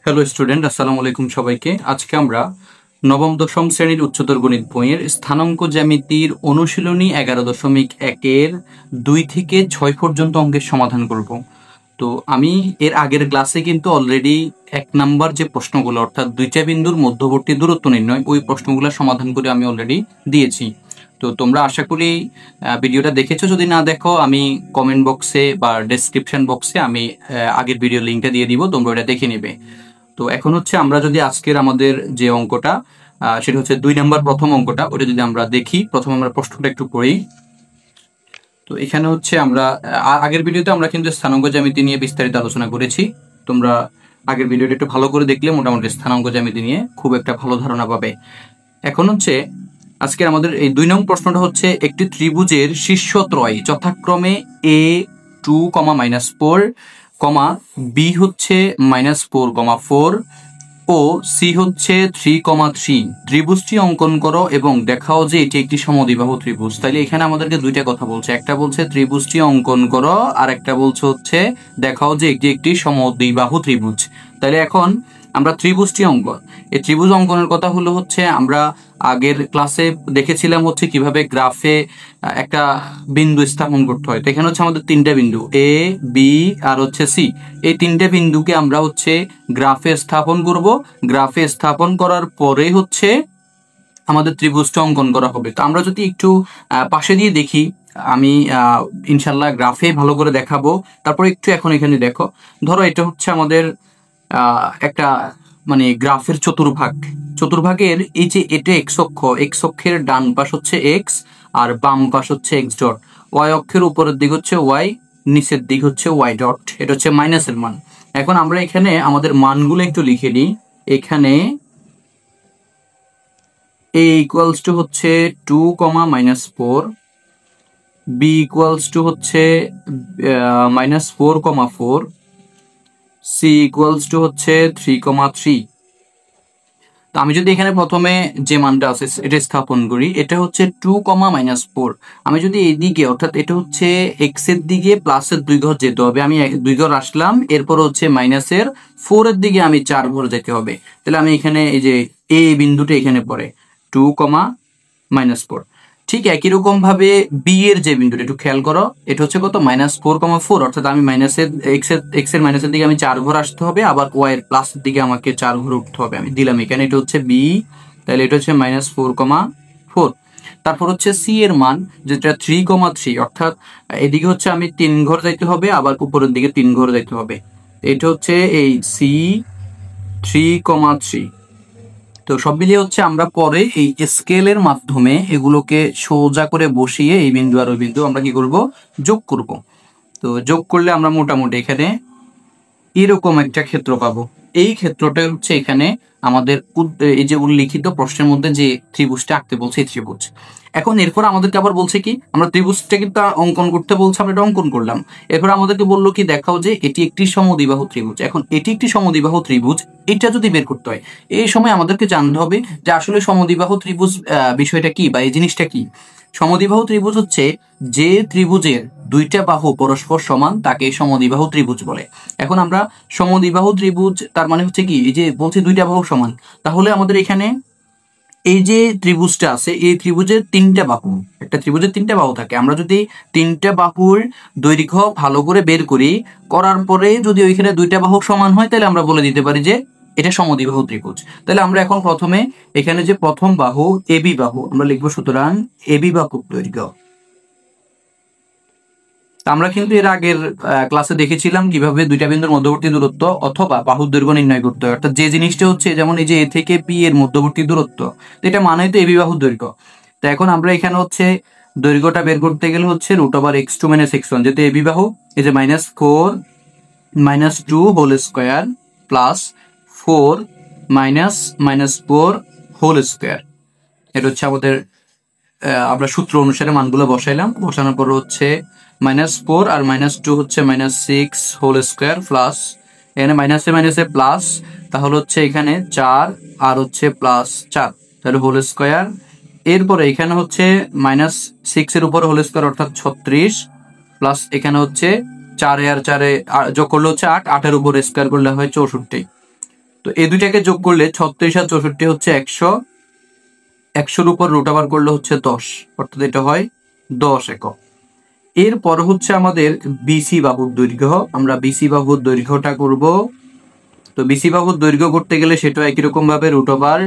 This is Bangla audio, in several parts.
হ্যালো স্টুডেন্ট, আসসালামু আলাইকুম সবাইকে। আজকে আমরা নবম দশম শ্রেণীর উচ্চতর গণিত বইয়ের স্থানাঙ্ক জ্যামিতির অনুশীলনী 11.1-এর 2 থেকে 6 পর্যন্ত অঙ্কের সমাধান করব। তো আমি এর আগের ক্লাসে কিন্তু অলরেডি 1 নাম্বার যে প্রশ্নগুলো অর্থাৎ দুইটা বিন্দুর মধ্যবর্তী দূরত্ব নির্ণয় ওই প্রশ্নগুলো সমাধান করে আমি অলরেডি দিয়েছি। তো তোমরা আশা করি ভিডিওটা দেখেছো। যদি না দেখো আমি কমেন্ট বক্সে বা ডেসক্রিপশন বক্সে আমি আগের ভিডিও লিঙ্কটা দিয়ে দিব, তোমরা ওটা দেখে নেবে। তো এখন হচ্ছে আমরা যদি আজকের আমাদের যে অঙ্কটা সেটা হচ্ছে 2 নাম্বার প্রথম অঙ্কটা, ওটা যদি আমরা দেখি, প্রথম আমরা প্রশ্নটা একটু পড়ি। তো এখানে হচ্ছে আমরা আগের ভিডিওতে আমরা কিন্তু স্থানাঙ্ক জ্যামিতি নিয়ে বিস্তারিত আলোচনা করেছি। তোমরা আগের ভিডিওটা একটু ভালো করে দেখলে মোটামুটি স্থানাঙ্ক জ্যামিতি নিয়ে খুব একটা ভালো ধারণা পাবে। এখন হচ্ছে আজকে আমাদের এই 2 নং প্রশ্নটা হচ্ছে একটি ত্রিভুজের শীর্ষত্রয় যথাক্রমে A2, -4, বি হচ্ছে -4, ও সি হচ্ছে 3, ত্রিভুজটি অঙ্কন করো এবং দেখাও যে এটি একটি সমদ্বিবাহু ত্রিভুজ। তাহলে এখানে আমাদেরকে দুইটা কথা বলছে, একটা বলছে ত্রিভুজটি অঙ্কন করো আর একটা বলছে হচ্ছে দেখাও যে এটি একটি সমদ্বিবাহু ত্রিভুজ। তাহলে এখন আমরা ত্রিভুজটি অঙ্কন, এই ত্রিভুজ অঙ্কনের কথা হলো হচ্ছে আমরা আগের ক্লাসে দেখেছিলাম হচ্ছে কিভাবে গ্রাফে একটা বিন্দু স্থাপন করতে হয়। তো এখানে হচ্ছে আমাদের 3টা বিন্দু এ, বি আর হচ্ছে সি। এই 3টে বিন্দুকে আমরা হচ্ছে গ্রাফে স্থাপন করব। গ্রাফে স্থাপন করার পরে হচ্ছে আমাদের ত্রিভুজটা অঙ্কন করা হবে। তো আমরা যদি একটু পাশে দিয়ে দেখি, আমি ইনশাল্লাহ গ্রাফে ভালো করে দেখাবো। তারপর একটু এখন এখানে দেখো, ধরো এটা হচ্ছে আমাদের একটা মানে গ্রাফের চতুর্ভাগের এই যে এটা এক্স অক্ষের ডান পাশ হচ্ছে এক্স আর বাম পাশ হচ্ছে এক্স ডট, ওয়াই অক্ষের উপরের দিক হচ্ছে ওয়াই, নিচের দিক হচ্ছে ওয়াই ডট, এটা হচ্ছে মাইনাসের মান। এখন আমরা এখানে আমাদের মানগুলো একটু লিখে নিই। এখানে a ইকুয়ালস টু হচ্ছে 2, -4, b ইকুয়ালস টু হচ্ছে -4, c ইকুয়ালস টু হচ্ছে 3, তো আমি যদি এখানে প্রথমে যে মানটা আছে এটা স্থাপন করি, এটা হচ্ছে 2, -4। আমি যদি এইদিকে অর্থাৎ এটা হচ্ছে এক্স এর দিকে প্লাসের 2 ঘর যেতে হবে, আমি 2 ঘর আসলাম, এরপর হচ্ছে মাইনাসের 4 এর দিকে আমি 4 ঘর যেতে হবে। তাহলে আমি এখানে এই যে এ বিন্দুটা এখানে পড়ে 2, -4। ঠিক একই রকম ভাবে বি এর যে বিন্দুটা একটু খেয়াল করো, এটা হচ্ছে কত -4, অর্থাৎ আমি মাইনাসের এক্স এর মাইনাসের দিকে আমি 4 ঘর আসতে হবে, আবার ওয়াই এর প্লাস এর দিকে আমাকে 4 ঘর উঠতে হবে। আমি দিলাম এখানে, এটা হচ্ছে বি, তাহলে এটা হচ্ছে -4, তারপর হচ্ছে সি এর মান যেটা 3, অর্থাৎ এদিকে হচ্ছে আমি 3 ঘর যাইতে হবে, আবার উপরের দিকে 3 ঘর যাইতে হবে। এটা হচ্ছে এই সি 3, তো সব মিলিয়ে হচ্ছে আমরা পরে এই স্কেলের মাধ্যমে এগুলোকে সোজা করে বসিয়ে এই বিন্দু আর ওই বিন্দু আমরা কি করব, যোগ করব। তো যোগ করলে আমরা মোটামুটি এখানে এরকম একটা ক্ষেত্র পাবো। এই ক্ষেত্রটা হচ্ছে এখানে আমাদের এই যে উল্লিখিত প্রশ্নের মধ্যে যে ত্রিভুজটা আঁকতে বলছে এই ত্রিভুজ। এখন এরপর আমাদেরকে আবার বলছে কি, আমরা ত্রিভুজটা কিন্তু অঙ্কন করতে বলছে, আমরা এটা অঙ্কন করলাম। এরপর আমাদেরকে বললো কি, দেখাও যে এটি একটি সমদ্বিবাহু ত্রিভুজ। এখন এটি একটি সমদ্বিবাহু ত্রিভুজ, এটা যদি বের করতে হয় এই সময় আমাদেরকে জানতে হবে যে আসলে সমদ্বিবাহু ত্রিভুজ বিষয়টা কি বা এই জিনিসটা কি। সমদ্বিবাহু ত্রিভুজ হচ্ছে যে ত্রিভুজের 2টা বাহু পরস্পর সমান তাকে সমদ্বিবাহু ত্রিভুজ বলে। এখন আমরা সমদ্বিবাহু ত্রিভুজ তার মানে হচ্ছে কি, এই যে বলছি 2টা বাহু সমান, তাহলে আমাদের এখানে এই যে ত্রিভুজটা আছে এই ত্রিভুজের 3টা বাহু, একটা ত্রিভুজের 3টা বাহু থাকে। আমরা যদি 3টা বাহুর দৈর্ঘ্য ভালো করে বের করি, করার পরে যদি ওইখানে 2টা বাহু সমান হয় তাহলে আমরা বলে দিতে পারি যে এটা সমদ্বিবাহু ত্রিভুজ। তাহলে আমরা এখন প্রথমে এখানে যে প্রথম বাহু এবি বাহু আমরা লিখবো, সুতরাং এবি বাহুর দৈর্ঘ্য। আমরা কিন্তু এর আগের ক্লাসে দেখেছিলাম কিভাবে 2টা বিন্দুর মধ্যবর্তী দূরত্ব অথবা বাহুর দৈর্ঘ্য নির্ণয় করতে হয়। অর্থাৎ যে জিনিসটা হচ্ছে যেমন এই যে এ থেকে পি এর মধ্যবর্তী দূরত্ব, এটা মানে তো এবি বাহুর দৈর্ঘ্য। তো এখন আমরা এখানে হচ্ছে দৈর্ঘ্যটা বের করতে গেলে হচ্ছে √(x2 - x1), যেহেতু এবি বাহু, এই যে -4 - 2 whole square plus 4 -4 whole square. এটা হচ্ছে আমাদের আমরা সূত্র অনুসারে মানগুলো বসাইলাম, বসানোর পর হচ্ছে -4 আর -2 হচ্ছে -6 হোল স্কয়ার প্লাস এখানে মাইনাসে প্লাস, তাহলে হচ্ছে এখানে 4 আর হচ্ছে +4, তাহলে হোল স্কয়ার। এরপরে এখানে হচ্ছে -6 এর উপরে হোল স্কয়ার অর্থাৎ 36 প্লাস এখানে হচ্ছে 4 আর 4 যোগ করলে হচ্ছে 8, 8 এর উপর স্কয়ার করলে হয় 64। তো তো এই দুইটাকে যোগ করলে 36 আর 64 হচ্ছে 100, 100-র উপর রুট ওভার করলে হচ্ছে 10, অর্থাৎ এটা হয় 10 একক। এরপর হচ্ছে আমাদের বিসি বাহুর দৈর্ঘ্য, আমরা বিসি বাহুর দৈর্ঘ্যটা করব। তো বিসি বাহুর দৈর্ঘ্য করতে গেলে সেটা একই রকম ভাবে রুট ওভার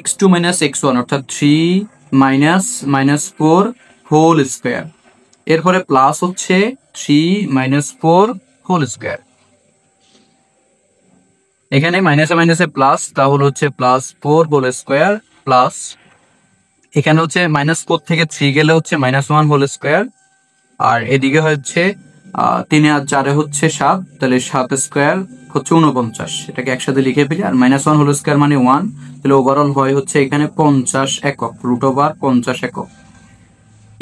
x2 - x1 অর্থাৎ 3 - -4 হোল স্কয়ার, এরপরে প্লাস হচ্ছে 3 - 4 হোল স্কয়ার। এখানে মাইনাসে মাইনাসে প্লাস, তাহলে হচ্ছে +4 হোল স্কয়ার প্লাস, এখানে হচ্ছে -4 থেকে 3 গেলে হচ্ছে -1 হোল স্কয়ার, আর এদিকে হচ্ছে 3 আর 4 হচ্ছে 7, তাহলে 7 স্কয়ার হচ্ছে 49, এটাকে একসাথে লিখে ফেলি। আর -1 হোল স্কয়ার মানে 1, তাহলে ওভারঅল হয় হচ্ছে এখানে 50 একক, রুট ওভার 50 একক।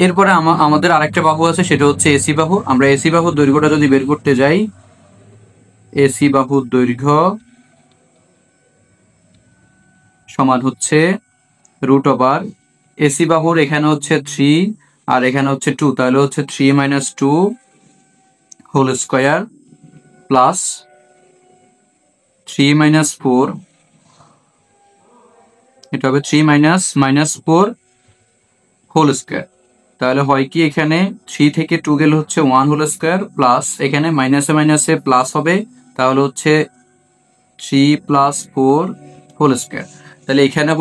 এরপরে আমাদের আরেকটা বাহু আছে, সেটা হচ্ছে এসি বাহু। আমরা এসি বাহুর দৈর্ঘ্যটা যদি বের করতে যাই, এসি বাহুর দৈর্ঘ্য সমান হচ্ছে রুট ওভার এসি বাহুর এখানে হচ্ছে 3 আর এখানে হচ্ছে 2, তাহলে হচ্ছে 3 - 2 হোল স্কয়ার প্লাস 3 - 4, এটা হবে 3 - -4 হোল স্কয়ার। তাহলে হয় কি, এখানে 3 থেকে 2 গেলে হচ্ছে 1 হোল স্কয়ার প্লাস, এখানে মাইনাসে মাইনাসে প্লাস হবে, তাহলে হচ্ছে 3 + 4 হোল স্কয়ার। তাহলে এখানে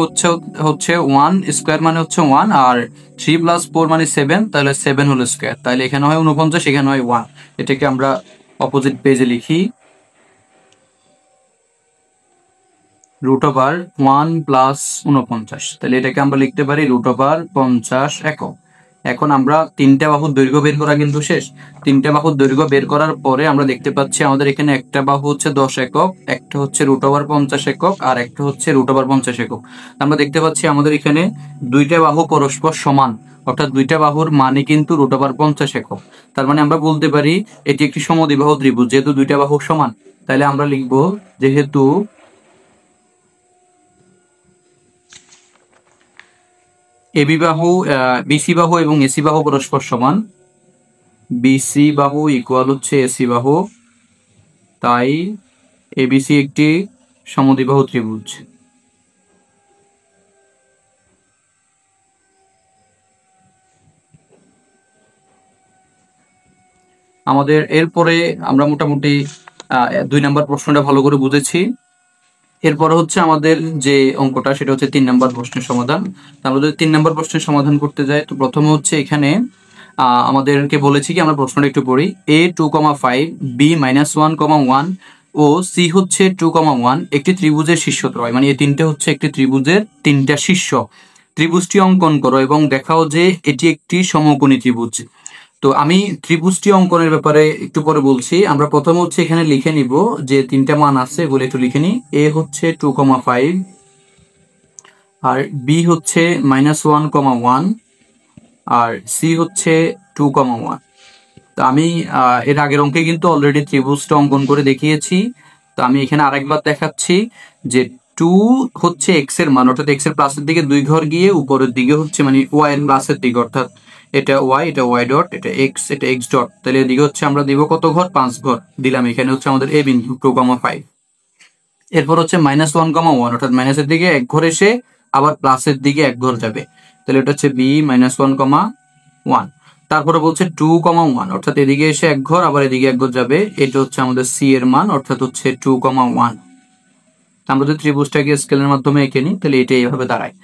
হচ্ছে 1 স্কয়ার মানে হচ্ছে 1, আর 3 + 4 মানে 7, তাহলে 7 হোল স্কয়ার। তাহলে এখানে হয় 49, এখানে হয় 1। এটাকে আমরা অপোজিট পেজে লিখি, রুট ওভার 1 + 49, তাহলে এটাকে আমরা লিখতে পারি রুট ওভার 50 একক। এখন আমরা তিনটা বাহুর দৈর্ঘ্য বের করা কিন্তু শেষ। তিনটা বাহুর দৈর্ঘ্য বের করার পরে আমরা দেখতে পাচ্ছি আমাদের এখানে একটা বাহু হচ্ছে 10 একক, একটা হচ্ছে রুট ওভার 50 একক, আর একটা হচ্ছে রুট ওভার 50 একক। আমরা দেখতে পাচ্ছি আমাদের এখানে দুইটা বাহু পরস্পর সমান, অর্থাৎ দুইটা বাহুর মানে কিন্তু রুট ওভার 50 একক। তার মানে আমরা বলতে পারি এটি একটি সমদ্বিবাহু ত্রিভুজ, যেহেতু দুইটা বাহু সমান। তাহলে আমরা লিখব, যেহেতু এবি বাহু, বিসি বাহু এবং এসি বাহু পরস্পর সমান, বিসি বাহু ইকুয়াল হচ্ছে এসি বাহু, তাই এবিসি একটি সমদ্বিবাহু ত্রিভুজ। আমাদের এরপরে আমরা মোটামুটি 2 নম্বর প্রশ্নটা ভালো করে বুঝেছি। এরপর হচ্ছে আমাদের যে অঙ্কটা, সেটা হচ্ছে 3 নম্বর প্রশ্নের সমাধান। আমরা যদি 3 নম্বর প্রশ্নের সমাধান করতে যাই, তো প্রথমে হচ্ছে এখানে আমাদেরকে বলেছি কি, আমরা প্রশ্নটা একটু পড়ি। a 2,5, b -1,1 ও c হচ্ছে 2,1 একটি ত্রিভুজের শীর্ষত্রয়, মানে এই তিনটে হচ্ছে একটি ত্রিভুজের তিনটা শীর্ষ। ত্রিভুজটি অঙ্কন করো এবং দেখাও যে এটি একটি সমকোণী ত্রিভুজ। তো আমি ত্রিভুজটি অঙ্কনের ব্যাপারে একটু পরে বলছি। আমরা প্রথম হচ্ছে এখানে লিখে নিব যে তিনটা মান আছে, এগুলো একটু লিখে নিই। a হচ্ছে 2,5, আর b হচ্ছে -1,1, আর c হচ্ছে 2,1। তো আমি এর আগের অঙ্কে কিন্তু অলরেডি ত্রিভুজটা অঙ্কন করে দেখিয়েছি। তো আমি এখানে আরেকবার দেখাচ্ছি যে 2 হচ্ছে x এর মান, অর্থাৎ x এর প্লাসের দিকে 2 ঘর গিয়ে উপরের দিকে হচ্ছে মানে y এর প্লাসের দিকে, অর্থাৎ এটা y, এটা y ডট, এটা x, এটা x ডট। তাহলে এদিকে হচ্ছে আমরা দিব কত ঘর, 5 ঘর দিলাম। এখানে হচ্ছে আমাদের a বিন্দু 2,5। এরপর হচ্ছে -1,1, অর্থাৎ মাইনাসের দিকে 1 ঘর এসে আবার প্লাসের দিকে 1 ঘর যাবে, তাহলে এটা হচ্ছে b -1,1। তারপরে বলছে 2,1, অর্থাৎ এদিকে এসে 1 ঘর আবার এদিকে 1 ঘর যাবে, এটা হচ্ছে আমাদের c এর মান, অর্থাৎ হচ্ছে 2,1। আমরা যদি ত্রিভুজটাকে স্কেলের মাধ্যমে এঁকে নিই, তাহলে এটা এইভাবে দাঁড়ায়।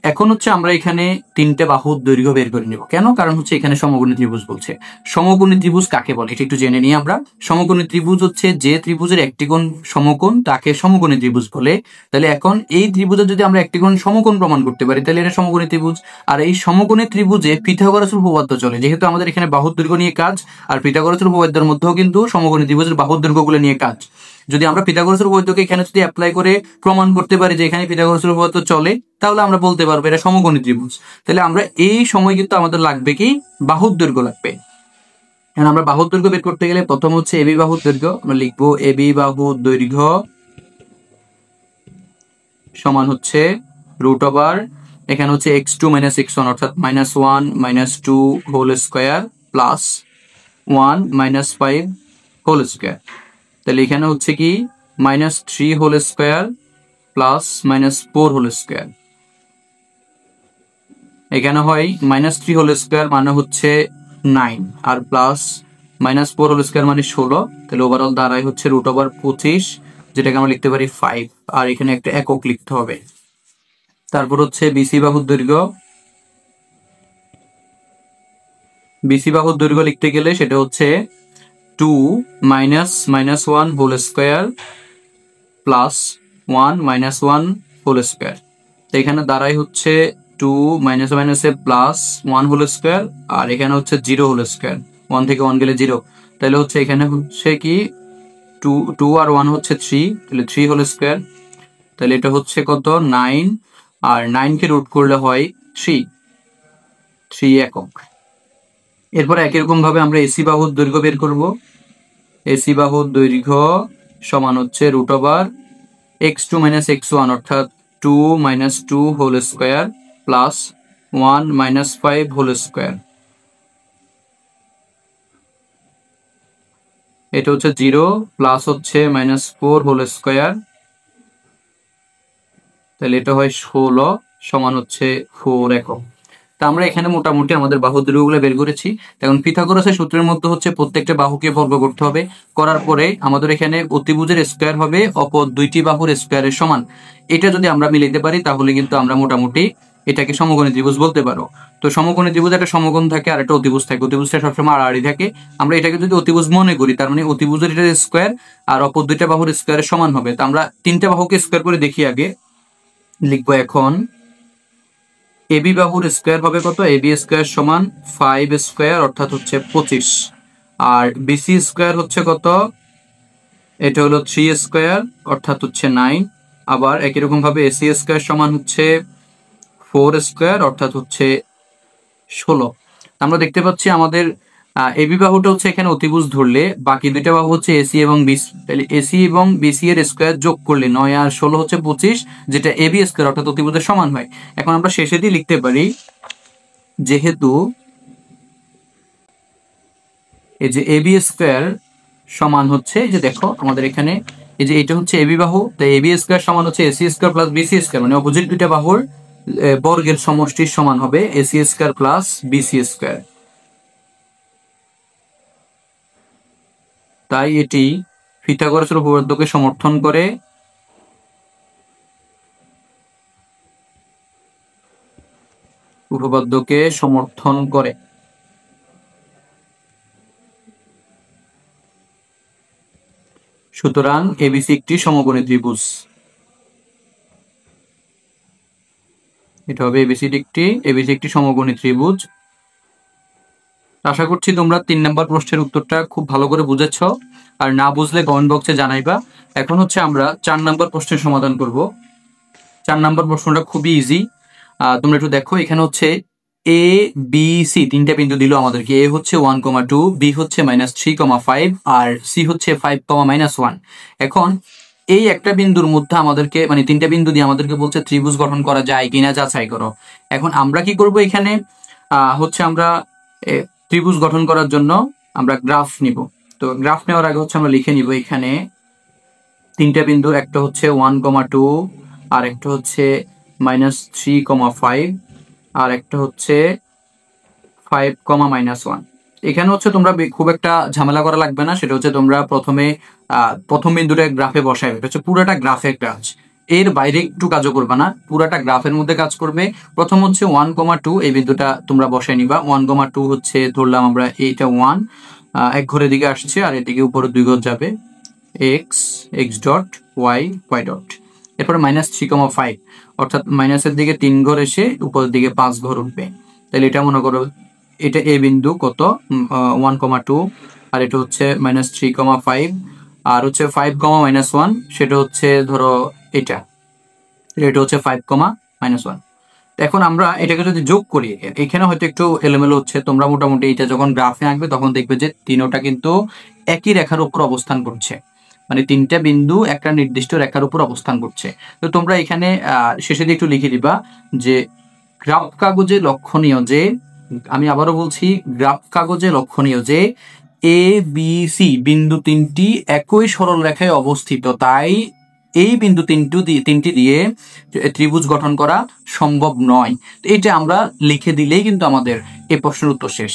এখন হচ্ছে আমরা এখানে তিনটে বাহুর দৈর্ঘ্য বের করে নিব। কেন? কারণ হচ্ছে এখানে সমকোণী ত্রিভুজ বলছে। সমকোণী ত্রিভুজ কাকে বলে এটা একটু জেনে নিই আমরা। সমকোণী ত্রিভুজ হচ্ছে যে ত্রিভুজের একটি কোণ সমকোণ, তাকে সমকোণী ত্রিভুজ বলে। তাহলে এখন এই ত্রিভুজের যদি আমরা একটি কোণ সমকোণ প্রমাণ করতে পারি, তাহলে এটা সমকোণী ত্রিভুজ। আর এই সমকোণী ত্রিভুজে পিথাগোরাসের উপপাদ্য চলে, যেহেতু আমাদের এখানে বাহুর দৈর্ঘ্য নিয়ে কাজ, আর পিথাগোরাসের উপপাদ্যের মধ্যেও কিন্তু সমকোণী ত্রিভুজের বাহুর দৈর্ঘ্যগুলো নিয়ে কাজ। যদি আমরা পিথাগোরাসের উপপাদ্যকে এখানে যদি অ্যাপ্লাই করে প্রমাণ করতে পারি যে এখানে পিথাগোরাসের উপপাদ্য চলে, তাহলে আমরা বলতে পারবো এটা সমকোণী ত্রিভুজ। তাহলে আমরা এই সময় কিন্তু আমাদের লাগবে কি, বাহুর দৈর্ঘ্য লাগবে। এখন আমরা বাহুর দৈর্ঘ্য বের করতে গেলে প্রথম হচ্ছে এবি বাহুর দৈর্ঘ্য, আমরা লিখবো এবি বাহুর দৈর্ঘ্য সমান হচ্ছে রুট ওভার, এখানে হচ্ছে x2 - x1, অর্থাৎ -1 - 2 whole square plus 1 - 5 whole square. তাহলে এখানে হচ্ছে কি -3 whole square plus -4 whole square. এখানে হয় -3 হোল স্কোয়ার মানে হচ্ছে 9 আর প্লাস -4 হোল স্কোয়ার মানে 16, তাহলে ওভারঅল দাঁড়ায় হচ্ছে √25, যেটাকে আমরা লিখতে পারি 5, আর এখানে একটা একক লিখতে হবে। তারপর হচ্ছে বিসি বাহুর দৈর্ঘ্য লিখতে গেলে সেটা হচ্ছে 2 -1 whole square plus 1 -1 whole square. তো এখানে দাঁড়ায় হচ্ছে 2 - প্লাস 1 হোল স্কোয়ার, আর এখানে হচ্ছে 0 হোল স্কোয়ার, 1 থেকে 1 গেলে 0, তাহলে হচ্ছে এখানে হচ্ছে কি 2 আর 1 হচ্ছে 3, তাহলে 3 হোল স্কোয়ার। তাহলে এটা হচ্ছে কত 9, আর 9 কে রুট করলে হয় 3 একক। এরপর একই রকম ভাবে আমরা এসি বাহুর দৈর্ঘ্য বের করব। এসি বাহুর দৈর্ঘ্য সমান হচ্ছে √x2 - x1 অর্থাৎ 2 - 2 whole square plus 1 - 5 whole square. এটা হচ্ছে 0 প্লাস হচ্ছে -4 হোল স্কোয়ার, তাহলে এটা হয় 16 সমান হচ্ছে 4 একক। তা আমরা এখানে মোটামুটি আমাদের বাহু দৈর্ঘ্যগুলো বের করেছি। এখন পিথাগোরাসের সূত্রের মধ্যে হচ্ছে প্রত্যেকটা বাহুকে বর্গ করতে হবে। করার পরে আমাদের এখানে অতিভুজের স্কোয়ার হবে অপর দুইটি বাহুর স্কোয়ারের সমান। এটা যদি আমরা মিলাইতে পারি তাহলে কিন্তু আমরা মোটামুটি এটাকে সমকোণী ত্রিভুজ বলতে পারো। তো সমকোণী ত্রিভুজ একটা সমকোণ থাকে আর একটা অতিভুজ থাকে, অতিভুজটা সবসময় আড়াআড়ি থাকে। আমরা এটাকে যদি অতিভুজ মনে করি তার মানে অতিভুজের এটা স্কোয়ার আর অপর দুইটা বাহুর স্কোয়ারের সমান হবে। তা আমরা তিনটা বাহুকে স্কোয়ার করে দেখি আগে। লিখবো এখন এবি বাহুর স্কোয়ার হবে কত, এবি স্কোয়ার সমান 5 স্কোয়ার অর্থাৎ হচ্ছে 25, আর বিসি স্কোয়ার হচ্ছে কত, এটা হলো 3 স্কোয়ার অর্থাৎ হচ্ছে 9, আবার একই রকম ভাবে এসি স্কোয়ার সমান হচ্ছে 4 স্কোয়ার অর্থাৎ হচ্ছে 16। আমরা দেখতে পাচ্ছি আমাদের এবি বাহুটা হচ্ছে এখানে অতিভুজ ধরলে বাকি দুইটা বাহু হচ্ছে এসি এবং বিসি, তাহলে এসি এবং বিসি এর স্কোয়ার যোগ করলে 9 আর 16 হচ্ছে 25, যেটা এবি স্কোয়ার অর্থাৎ অতিভুজের সমান হয়। এখন আমরা শেষে দিয়ে লিখতে পারি যেহেতু এই যে এবি স্কোয়ার সমান হচ্ছে, যে দেখো আমাদের এখানে এই যে এটা হচ্ছে এবি বাহু, তাই এবি স্কোয়ার সমান হচ্ছে AC square plus BC square, মানে অপোজিট দুইটা বাহুর বর্গের সমষ্টির সমান হবে AC square plus BC square. তাই এটি পিথাগোরাসের উপপাদ্যকে সমর্থন করে। সুতরাং এবিসি একটি সমকোণী ত্রিভুজ। এটা হবে এবিসি একটি সমকোণী ত্রিভুজ। আশা করছি তোমরা 3 নম্বর প্রশ্নের উত্তরটা খুব ভালো করে বুঝেছ, আর না বুঝলে কমেন্ট বক্সে জানাইবা। এখন হচ্ছে আমরা 4 নম্বর প্রশ্নের সমাধান করব। 4 নম্বর প্রশ্নটা খুবই ইজি। তোমরা একটু দেখো, এখানে হচ্ছে এ বি সি তিনটা বিন্দু দিল আমাদেরকে। এ হচ্ছে 1,2, বি হচ্ছে -3,5 আর সি হচ্ছে 5,-1। এখন এই একটা বিন্দুর মধ্যে আমাদেরকে মানে তিনটা বিন্দু দিয়ে আমাদেরকে বলছে ত্রিভুজ গঠন করা যায় কিনা যাচাই করো। এখন আমরা কি করব, এখানে হচ্ছে আমরা ত্রিভুজ গঠন করার জন্য আমরা গ্রাফ নিব। তো গ্রাফ নেওয়ার আগে হচ্ছে আমরা লিখে নিব এখানে তিনটা বিন্দু, একটা হচ্ছে 1,2, আর একটা হচ্ছে -3,5 আর একটা হচ্ছে 5,-1। এখানে হচ্ছে তোমরা খুব একটা ঝামেলা করা লাগবে না, সেটা হচ্ছে তোমরা প্রথম বিন্দুটা গ্রাফে বসাবে, এটা হচ্ছে পুরোটা গ্রাফের কাজ, এর বাইরে একটু কাজও করবে না, পুরাটা গ্রাফের মধ্যে কাজ করবে। প্রথম হচ্ছে 1,2, এই বিন্দুটা তোমরা বসাই নিবা। 1,2 হচ্ছে ধরলাম আমরা এইটা 1, এক ঘরের দিকে আসছে আর এদিকে উপরে 2 ঘর যাবে, x ডট y ডট। এরপরে -3,5 অর্থাৎ মাইনাসের দিকে 3 ঘর এসে উপরের দিকে 5 ঘর উঠবে। তাহলে এটা মনে করো এটা এ বিন্দু কত 1,2, আর এটা হচ্ছে -3,5, আর হচ্ছে 5,-1 সেটা হচ্ছে ধরো এটা হচ্ছে 5,-1। এখন আমরা এটাকে যদি যোগ করি, এখানে হয়তো একটু এলোমেলো হচ্ছে, তোমরা মোটামুটি এটা যখন গ্রাফে আঁকবে তখন দেখবে যে তিনটা কিন্তু একই রেখার উপর অবস্থান করছে, মানে তিনটা বিন্দু একটা নির্দিষ্ট রেখার উপর অবস্থান করছে। তো তোমরা এখানে শেষে দিয়ে একটু লিখে দিবা যে গ্রাফ কাগজে লক্ষণীয় যে, আমি আবারও বলছি, গ্রাফ কাগজে লক্ষণীয় যে এ বি সি বিন্দু তিনটি একই সরল রেখায় অবস্থিত, তাই এই বিন্দু তিনটি দিয়ে ত্রিভুজ গঠন করা সম্ভব নয়। এটা আমরা লিখে দিলেই কিন্তু আমাদের এই প্রশ্নের উত্তর শেষ।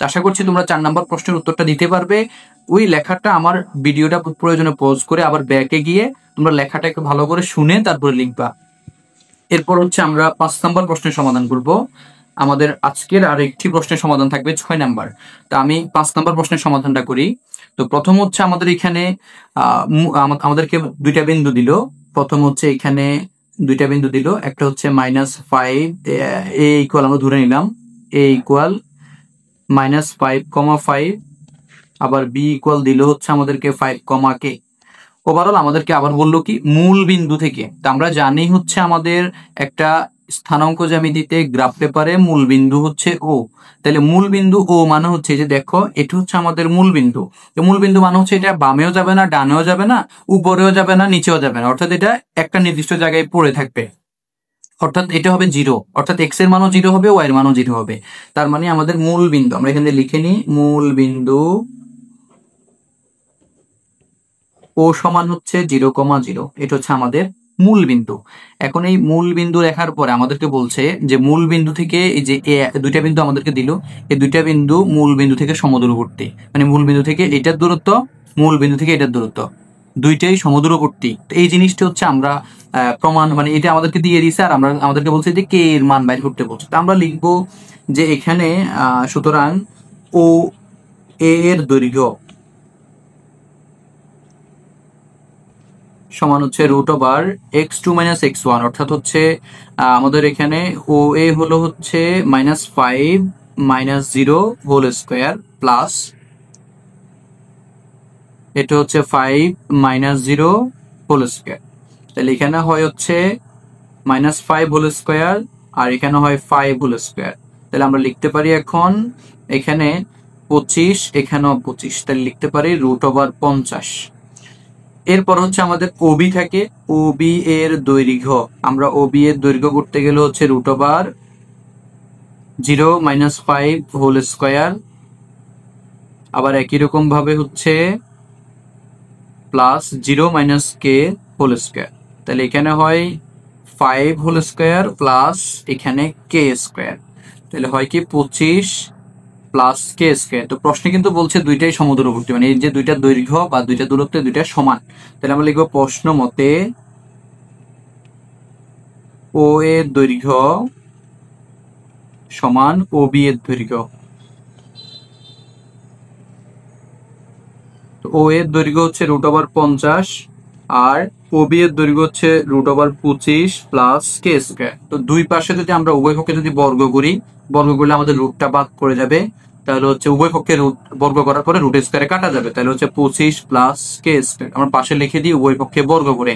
আশা করছি তোমরা 4 নম্বর প্রশ্নের উত্তরটা দিতে পারবে। ওই লেখাটা আমার ভিডিওটা প্রয়োজনে পজ করে আবার ব্যাকে গিয়ে তোমরা লেখাটা একটু ভালো করে শুনে তারপরে লিখবা। এরপর হচ্ছে আমরা 5 নম্বর প্রশ্নের সমাধান করব। আমাদের আজকের আরেকটি প্রশ্নের সমাধান থাকবে 6 নাম্বার। তা আমি 5 নম্বর প্রশ্নের সমাধানটা করি। তো প্রথম হচ্ছে আমাদের এখানে আমাদেরকে দুইটা বিন্দু দিল। প্রথম হচ্ছে এখানে দুইটা বিন্দু দিল, একটা হচ্ছে -5 এ ইকুয়াল আমরা ধরে নিলাম এ ইকুয়াল -5,5, আবার বি ইকুয়াল দিল হচ্ছে আমাদেরকে 5, ওভারঅল আমাদেরকে আবার বললো কি মূল বিন্দু থেকে। তা আমরা জানি হচ্ছে আমাদের একটা স্থানাঙ্ক জ্যামিতিতে গ্রাফ পেপারে মূল বিন্দু হচ্ছে ও। তাহলে মূল বিন্দু ও মানে হচ্ছে যে দেখো এটা হচ্ছে আমাদের মূল বিন্দু। তো মূল বিন্দু মানে হচ্ছে এটা বামেও যাবে না, ডানেও যাবে না, উপরেও যাবে না, নিচেও যাবে না, অর্থাৎ এটা একটা নির্দিষ্ট জায়গায় পড়ে থাকবে। অর্থাৎ এটা হবে 0, অর্থাৎ এক্স এর মানও 0 হবে, ওয়াই এর মানও 0 হবে। তার মানে আমাদের মূল বিন্দু, আমরা এখানে লিখে নিই মূল বিন্দু ও সমান হচ্ছে 0,0, এটা হচ্ছে আমাদের মূল বিন্দু। এখন এই মূল বিন্দু লেখার পরে আমাদেরকে বলছে যে মূল বিন্দু থেকে এই যে দুইটা বিন্দু আমাদেরকে দিল, এই দুইটা বিন্দু মূল বিন্দু থেকে সমদূরবর্তী, মানে মূল বিন্দু থেকে এটার দূরত্ব, মূল বিন্দু থেকে এটার দূরত্ব দুইটাই সমদূরবর্তী। এই জিনিসটা হচ্ছে আমরা প্রমাণ, মানে এটা আমাদেরকে দিয়ে দিছে আর আমরা আমাদেরকে বলছে যে কে এর মান বাইর করতে বলছে। তা আমরা লিখবো যে এখানে সুতরাং ও এর দৈর্ঘ্য সমান হচ্ছে √(x2 - x1), অর্থাৎ হচ্ছে আমাদের এখানে ও এ হলো হচ্ছে -5 - 0 হোল স্কোয়ার প্লাস এটা হচ্ছে 5 - 0 হোল স্কোয়ার। তাহলে এখানে হয় হচ্ছে -5 হোল স্কোয়ার আর এখানে হয় 5 হোল স্কোয়ার। তাহলে আমরা লিখতে পারি এখন এখানে 25, এখানেও 25, তাহলে লিখতে পারি √50। এরপর হচ্ছে আমাদের ওবি থাকে, ওবি এর দৈর্ঘ্য, আমরা ওবি এর দৈর্ঘ্য করতে গেলে হচ্ছে √0 - 5 হোল স্কোয়ার, আবার একই রকম ভাবে হচ্ছে প্লাস 0 - k হোল স্কোয়ার। তাহলে এখানে হয় 5 হোল স্কোয়ার প্লাস এখানে k স্কোয়ার, তাহলে হয় কি 25 প্লাস k স্কোয়ার। তো প্রশ্নে কিন্তু বলছে দুইটাই সমদূরবর্তী, মানে এই যে দুইটা দৈর্ঘ্য বা দুইটা দূরত্ব দুইটা সমান। তাহলে আমরা লিখবো প্রশ্ন মতে ও এর দৈর্ঘ্য সমান ওবি এর দৈর্ঘ্য। তো ও এর দৈর্ঘ্য হচ্ছে √50 আর ওবি এর দৈর্ঘ্য হচ্ছে √25 প্লাস k স্কোয়ার। তো দুই পাশে যদি আমরা উভয় পক্ষে যদি বর্গ করি, বর্গ করলে আমাদের রুটটা বাদ করে যাবে, তাহলে হচ্ছে উভয় পক্ষে বর্গ করার পরে রুট স্কোয়ারে কাটা যাবে, তাহলে হচ্ছে 25 প্লাস k স্কোয়ার। আমরা পাশে লিখে দিই উভয় পক্ষে বর্গ করে।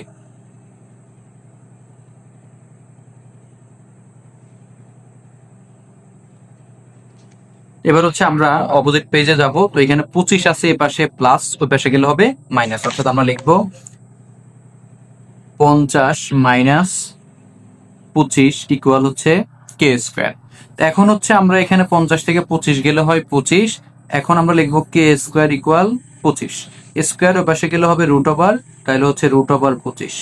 এবার হচ্ছে আমরা অপোজিট পেজে যাব। তো এখানে 25 আছে, এই পাশে প্লাস, ওই পাশে গেলে হবে মাইনাস, অর্থাৎ আমরা লিখবো 50 - 25 ইকুয়াল হচ্ছে k স্কোয়ার। এখন হচ্ছে আমরা এখানে 50 থেকে 25 গেলে হয় 25, এখন আমরা লিখবো k স্কোয়ার ইকুয়াল 25, স্কোয়ার ওই পাশে গেলে হবে √, তাহলে হচ্ছে √25।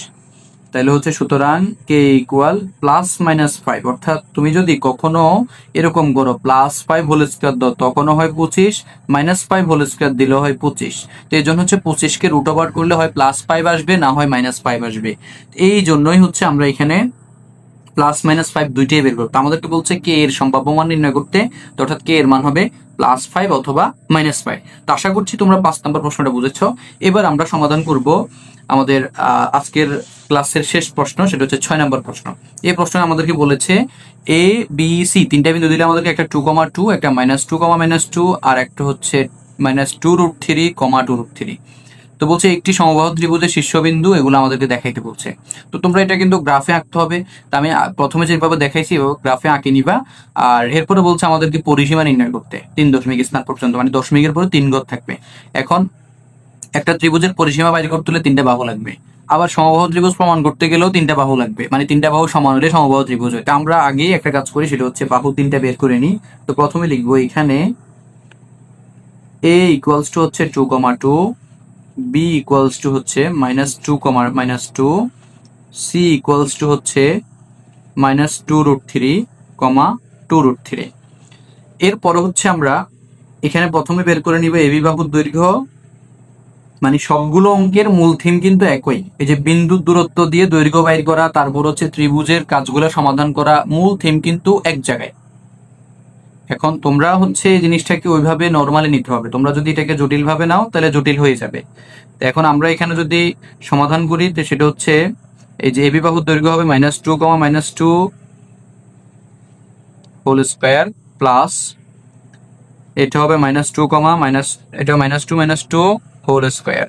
তাহলে হচ্ছে সুতরাং k ইকুয়াল +-5, অর্থাৎ তুমি যদি কখনো এরকম করো +5 হোল স্কোয়ার দাও তখনও হয় 25, -5 হোল স্কোয়ার দিলেও হয় 25। তো এই জন্য হচ্ছে 25কে √, করলে হয় +5 আসবে, না হয় -5 আসবে। এই জন্যই হচ্ছে আমরা এখানে +-5 দুইটাই বের করবো। আমাদেরকে বলছে কে এর সম্ভাব্য মান নির্ণয় করতে, তো অর্থাৎ কে এর মান হবে +5 অথবা -5। তো আশা করছি তোমরা 5 নম্বর প্রশ্নটা বুঝেছ। এবার আমরা সমাধান করব আমাদের আজকের ক্লাসের শেষ প্রশ্ন, সেটা হচ্ছে 6 নম্বর প্রশ্ন। এই প্রশ্নে আমাদেরকে বলেছে এ বি সি তিনটা বিন্দু দিলে আমাদেরকে একটা 2,2, একটা -2, আর একটা হচ্ছে -2√3, 2√3। তো বলছে একটি সমবাহু ত্রিভুজের শীর্ষবিন্দু, এগুলো আমাদেরকে দেখাইতে বলছে। তো তোমরা এটা কিন্তু গ্রাফে আঁকতে হবে। তো আমি প্রথমে যেভাবে দেখাইছি গ্রাফে আঁকে নিবা। আর এরপরে বলছে আমাদেরকে পরিসীমা নির্ণয় করতে 3 দশমিক স্থান পর্যন্ত, মানে দশমিকের পরে 3 ঘর থাকবে। এখন একটা ত্রিভুজের পরিসীমা বাইর করতে হলে 3টা বাহু লাগবে, আবার সমবাহু ত্রিভুজ প্রমাণ করতে গেলেও 3টা বাহু লাগবে, মানে 3টা বাহু সমান হলে সমবাহু ত্রিভুজ হয়। তো আমরা আগেই একটা কাজ করি, সেটা হচ্ছে বাহু 3টা বের করে নিই। তো প্রথমে লিখবো এখানে a ইকুয়ালস টু হচ্ছে 2,2, b ইকুয়ালস টু হচ্ছে -2, সি ইকুয়ালস টু হচ্ছে -2√3, 2√3। এরপরে হচ্ছে আমরা এখানে প্রথমে বের করে নিব এবি বাহুর দৈর্ঘ্য। মানে সবগুলো অঙ্কের মূল থিম কিন্তু একই, এই যে বিন্দুর দূরত্ব দিয়ে দৈর্ঘ্য বাইর করা, তারপর হচ্ছে ত্রিভুজের কাজগুলো সমাধান করা, মূল থিম কিন্তু এক জায়গায়। এখন তোমরা হচ্ছে এই জিনিসটাকে ওইভাবে নর্মালি নিতে হবে, তোমরা যদি এটাকে জটিল ভাবে নাও তাহলে জটিল হয়ে যাবে। তো এখন আমরা এখানে যদি সমাধান করি তো সেটা হচ্ছে এই যে এবি বাহুর দৈর্ঘ্য হবে -2, -2 হোল স্কয়ার প্লাস এটা হবে -2, এটা -2 হোল স্কয়ার।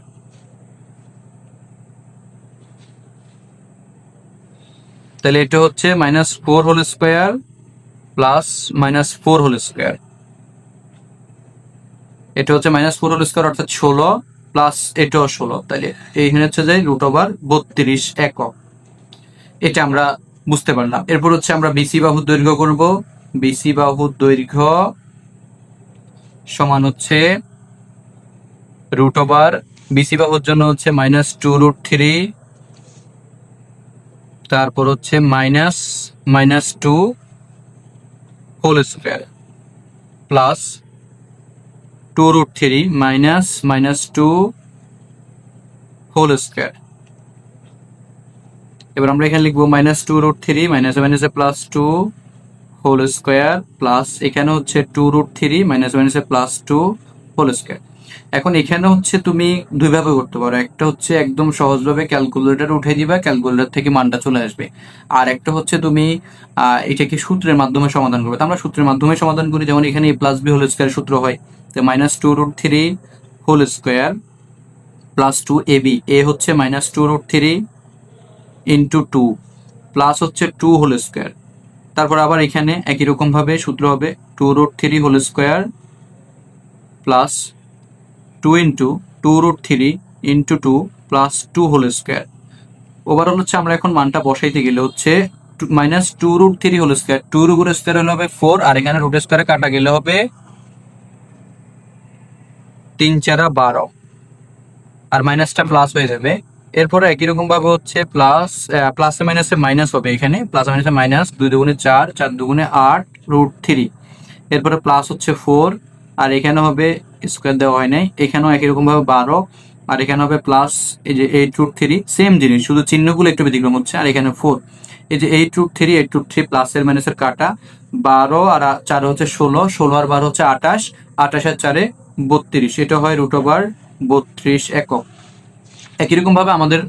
তাহলে এটা হচ্ছে -4 whole square plus -4 whole square. এটা হচ্ছে -4 হোল স্কয়ার অর্থাৎ 16 প্লাস এটাও 16। তাহলে এইখানে হচ্ছে যে √32 একক। এটা আমরা বুঝতে পারলাম। এরপর হচ্ছে আমরা বিসি বাহুর দৈর্ঘ্য করব। বিসি বাহুর দৈর্ঘ্য সমান হচ্ছে বিসি বাহুর জন্য হচ্ছে -2√3, তারপর হচ্ছে -2 whole square plus 2√3 -2 whole square. এবার আমরা এখানে লিখবো -2√3 -2 হোল স্কয়ার প্লাস এখানে হচ্ছে 2√3 -2 হোল স্কয়ার। এখন এখানে হচ্ছে তুমি দুইভাবে করতে পারো, একটা হচ্ছে একদম সহজভাবে ক্যালকুলেটর উঠে দিবা, ক্যালকুলেটর থেকে মানটা চলে আসবে। আর একটা হচ্ছে তুমি এটাকে সূত্রের মাধ্যমে সমাধান করবে। আমরা সূত্রের মাধ্যমে সমাধান করি, যেমন এখানে a+b হোল স্কয়ার সূত্র হয়। তো -2√3 হোল স্কয়ার প্লাস 2ab, এ হচ্ছে -2√3 ইন্টু 2 প্লাস হচ্ছে 2 হোল স্কয়ার। তারপর আবার এখানে একই রকম ভাবে সূত্র হবে 2√3 whole square plus 2 into 2√3 into 2 plus 2 whole square. Overall হচ্ছে আমরা এখন মানটা বসাইতে গেলে হচ্ছে -2√3 হোল স্কয়ার, 2 এর উপরে স্কয়ার হলে হবে 4, আর এখানে রুট স্কয়ারে কাটা গেলে হবে 3 4 12, আর মাইনাসটা প্লাস হয়ে যাবে। এরপরে একই রকম ভাবে হচ্ছে প্লাসে মাইনাসে মাইনাস হবে, এখানে প্লাস মাইনাসে মাইনাস, 2 দুগুণে 4, 4 দুগুণে 8 √3। এরপরে প্লাস হচ্ছে 4, আর এখানে হবে স্কয়ার দেওয়া হয় নাই, এখানেও একই রকম ভাবে 12, আর এখানে হবে প্লাস এই যে 8√3, সেম জিনিস শুধু চিহ্নগুলো একটু ব্যতিক্রম হচ্ছে, আর এখানে 4। এই যে 8√3 প্লাসের মাইনাসের কাটা, 12 আর 4 হচ্ছে 16, 16 আর 12 হচ্ছে 28, 28 আর 4 32, এটা হয় √32 একক। একই রকম ভাবে আমাদের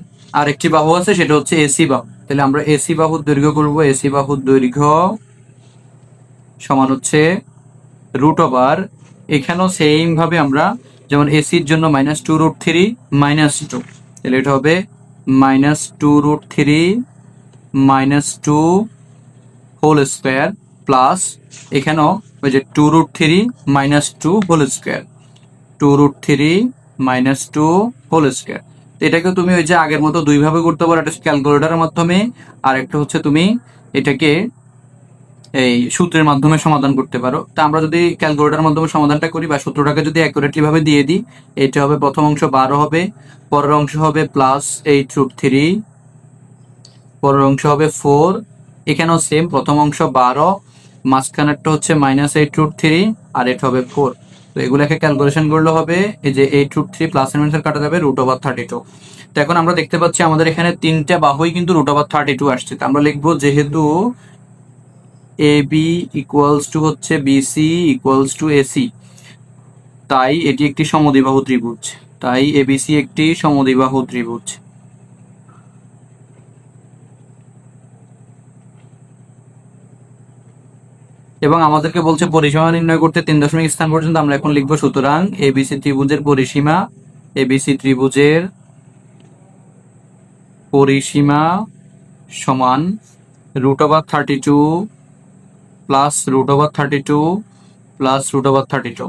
আরেকটি বাহু আছে, সেটা হচ্ছে এসি বাহু। তাহলে আমরা এসি বাহুর দৈর্ঘ্য করব। এসি বাহুর দৈর্ঘ্য সমান হচ্ছে এখানেও সেম ভাবে আমরা যেমন এসির জন্য -2√3 -2, তাহলে এটা হবে -2√3 -2 হোল স্কয়ার প্লাস এখানেও ওই যে 2√3 -2 হোল স্কয়ার, 2√3 -2 হোল স্কয়ার। এটাকে তুমি ওই যে আগের মতো দুইভাবে করতে পারো, একটা ক্যালকুলেটরের মাধ্যমে, আর একটা হচ্ছে তুমি এটাকে এই সূত্রের মাধ্যমে সমাধান করতে পারো। তা আমরা যদি ক্যালকুলেটরের মাধ্যমে সমাধানটা করি বা সূত্রটাকে যদি অ্যাকুরেটলি ভাবে দিয়ে দিই, এটা হবে প্রথম অংশ 12 হবে, পরের অংশ হবে +8√3, পরের অংশ হবে 4, এখানেও সেম প্রথম অংশ 12, মাঝখানেরটা হচ্ছে -8√3, আর এটা হবে 4। তো এগুলোকে ক্যালকুলেশন করলে হবে এই যে 8√3 প্লাস এর মাইনাসের কাটা যাবে √32। তো এখন আমরা দেখতে পাচ্ছি আমাদের এখানে তিনটা বাহুই কিন্তু √32 আসছে। তো আমরা লিখবো যেহেতু AB ইকুয়ালস টু হচ্ছে BC ইকুয়ালস টু AC, তাই এটি একটি সমদ্বিবাহু ত্রিভুজ। তাই ABC একটি সমদ্বিবাহু ত্রিভুজ। এবং আমাদেরকে বলছে পরিসীমা নির্ণয় করতে 3 দশমিক স্থান পর্যন্ত। আমরা এখন লিখবো সুতরাং ABC ত্রিভুজের পরিসীমা, ABC ত্রিভুজের পরিসীমা সমান √32 প্লাস √32 প্লাস √32।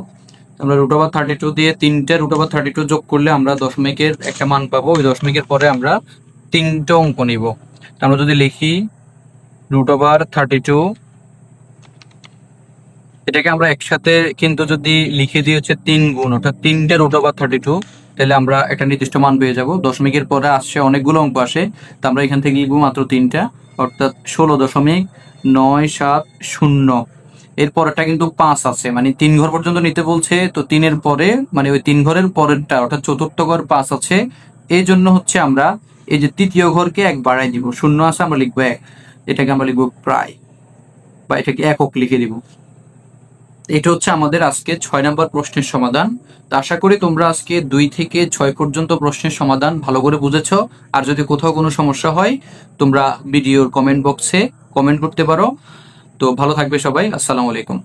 আমরা √32 দিয়ে তিনটে √32 যোগ করলে আমরা দশমিকের একটা মান পাবো। ওই দশমিকের পরে আমরা তিনটে অঙ্ক নিব। আমরা যদি লিখি √32, এটাকে আমরা একসাথে কিন্তু যদি লিখে দিই হচ্ছে 3 গুণ, অর্থাৎ তিনটে √32, তাহলে আমরা একটা নির্দিষ্ট মান পেয়ে যাব। দশমিকের পরে আসছে অনেকগুলো অঙ্ক আসে, তো আমরা এখান থেকে লিখবো মাত্র 3টা, অর্থাৎ 16.970। এর পরেরটা কিন্তু 5 আছে, মানে 3 ঘর পর্যন্ত নিতে বলছে, তো 3-এর পরে মানে ওই 3 ঘরের পরেরটা অর্থাৎ চতুর্থ ঘর 5 আছে। এই জন্য হচ্ছে আমরা এই যে তৃতীয় ঘরকে 1 বাড়াই দিব, শূন্য আছে আমরা লিখবো 1, এটাকে আমরা লিখবো প্রায়, বা এটাকে একক লিখে দিব। এটা হচ্ছে আমাদের আজকে 6 নম্বর প্রশ্নের সমাধান। তো আশা করি তোমরা আজকে 2 থেকে 6 পর্যন্ত প্রশ্নের সমাধান ভালো করে বুঝেছো। আর যদি কোথাও কোনো সমস্যা হয় তোমরা ভিডিওর কমেন্ট বক্সে কমেন্ট করতে পারো। তো ভালো থাকবে সবাই, আসসালামু আলাইকুম।